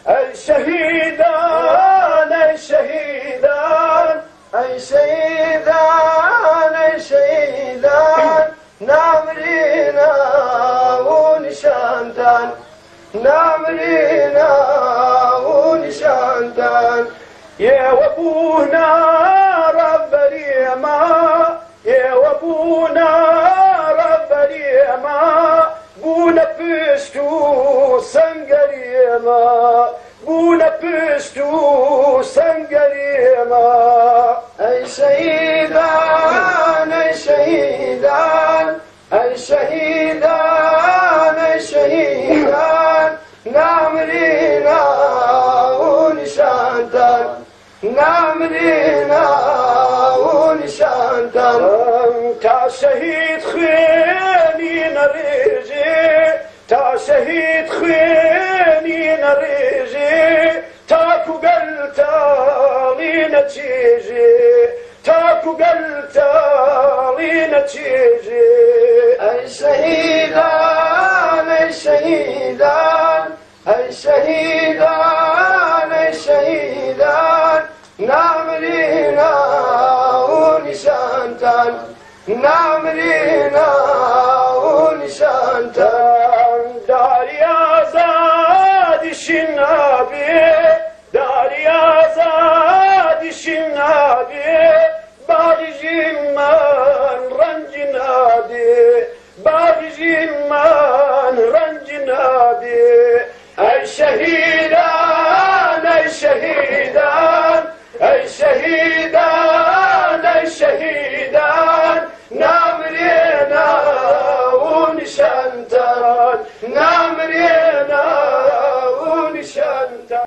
أي شهيدان أي شهيدان أي شهيدان أي شهيدان نامرينا ونشانتان نامرينا ونشانتان يا وابونا رب اليما يا وابونا رب اليما بونا بشتو سنگريما بونا بشتو سنگريما أي شهيدان أي شهيدان أي شهيدان أي شهيدان نامرينا ونشانتان نامرينا ونشانتان تا شهيد خيني نريجي تا شهيد خيني نريجي تاكو قلتا لينا تيجي تاكو قلتا لينا تيجي أي شهيدان أي شهيدان أي شهيدان أي شهيدان نامرينا ونشانتان نامرينا ونشانتان داري آزاد الشنابي داري آزاد الشنابي باغي جمان رنجنابي باغي جمان رنجنابي أي شهيدان أي شهيدان أي شهيدان أي شهيدان نامرينا ونشانتان نامرينا ونشانتان